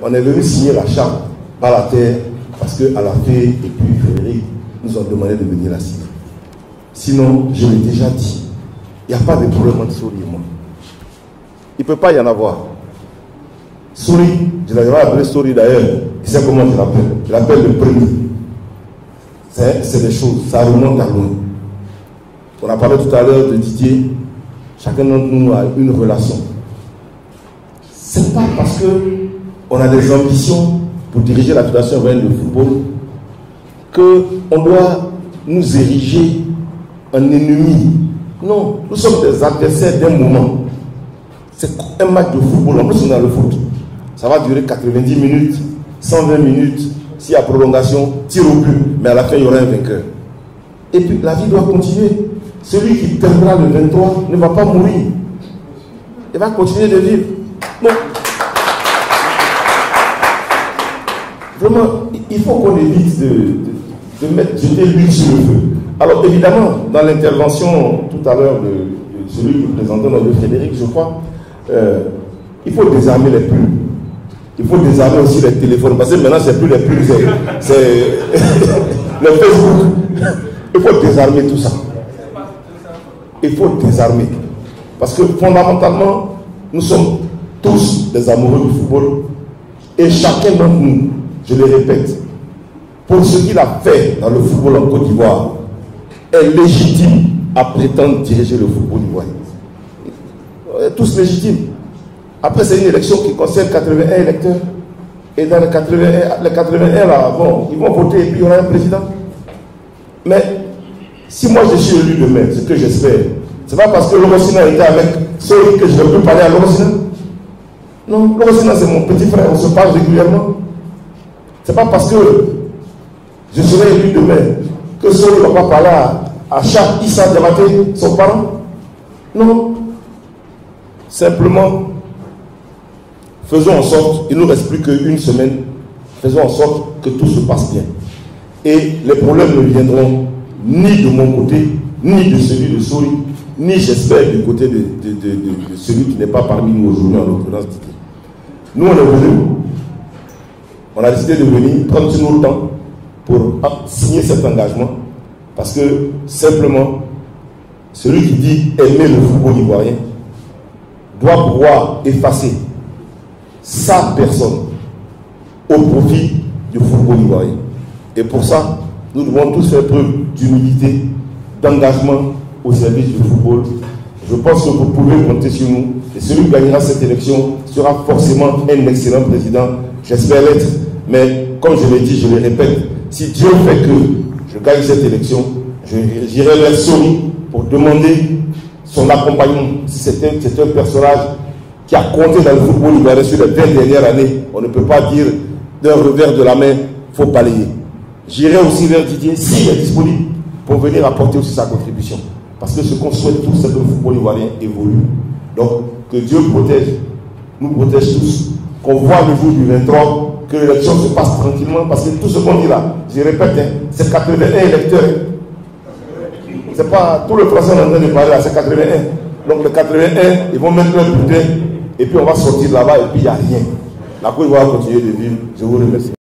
on est venu signer la charte par la terre parce que Alafé et puis Frédéric nous ont demandé de venir la signer. Sinon, je l'ai déjà dit, il n'y a pas de problème entre Sori et moi. Il ne peut pas y en avoir. Sori, je l'avais appelé Sori d'ailleurs, il sait comment je l'appelle. Je l'appelle le premier. C'est des choses, ça remonte à loin. On a parlé tout à l'heure de Didier, chacun d'entre nous a une relation. C'est pas parce qu'on a des ambitions pour diriger la Fédération européenne de football qu'on doit nous ériger en ennemis. Non, nous sommes des adversaires d'un moment. C'est un match de football, en plus on a le foot. Ça va durer 90 minutes, 120 minutes, s'il y a prolongation, tir au but, mais à la fin il y aura un vainqueur. Et puis la vie doit continuer. Celui qui perdra le 23 ne va pas mourir. Il va continuer de vivre. Non. Vraiment, il faut qu'on évite de jeter l'huile sur le feu. Alors évidemment, dans l'intervention tout à l'heure de celui qui présentait notre Frédéric, je crois, il faut désarmer les pulls. Il faut désarmer aussi les téléphones, parce que maintenant c'est plus les pulls, c'est le Facebook. Il faut désarmer tout ça. Il faut désarmer. Parce que fondamentalement, nous sommes tous des amoureux du football. Et chacun d'entre nous, je le répète, pour ce qu'il a fait dans le football en Côte d'Ivoire, est légitime à prétendre diriger le football ivoirien. On est tous légitimes. Après, c'est une élection qui concerne 81 électeurs. Et dans les 81 là, bon, ils vont voter et puis il y aura un président. Mais si moi je suis élu demain, ce que j'espère, c'est pas parce que Lorosina était avec ceux que je ne peux parler à Lorosina. Non, Lorosina c'est mon petit frère, on se parle régulièrement. C'est pas parce que je serai élu demain que ceux ne vont pas parler à Charles Issa Diabaté, son parent. Non. Simplement, faisons en sorte, il ne nous reste plus qu'une semaine, faisons en sorte que tout se passe bien. Et les problèmes ne viendront ni de mon côté, ni de celui de Sori, ni j'espère du côté de celui qui n'est pas parmi nous aujourd'hui, en l'occurrence Didier. Nous on est venus, on a décidé de venir prendre tout notre temps pour signer cet engagement, parce que simplement, celui qui dit aimer le football ivoirien doit pouvoir effacer sa personne au profit du football ivoirien. Et pour ça, nous devons tous faire preuve d'humilité, d'engagement au service du football. Je pense que vous pouvez compter sur nous. Et celui qui gagnera cette élection sera forcément un excellent président. J'espère l'être. Mais comme je l'ai dit, je le répète, si Dieu fait que je gagne cette élection, j'irai vers Sori pour demander son accompagnement. Si c'est un personnage qui a compté dans le football ivoirien sur les 20 dernières années, on ne peut pas dire d'un revers de la main, il faut balayer. J'irai aussi vers Didier, s'il est disponible, pour venir apporter aussi sa contribution. Parce que ce qu'on souhaite tous, c'est que le football ivoirien évolue. Donc, que Dieu protège, nous protège tous, qu'on voit le jour du 23, que l'élection se passe tranquillement, parce que tout ce qu'on dit là, je répète, hein, c'est 81 électeurs. C'est pas tout le français on est en train de parler là, c'est 81. Donc les 81, ils vont mettre leur bulletin, et puis on va sortir là-bas, et puis il n'y a rien. La Côte d'Ivoire va continuer de vivre. Je vous remercie.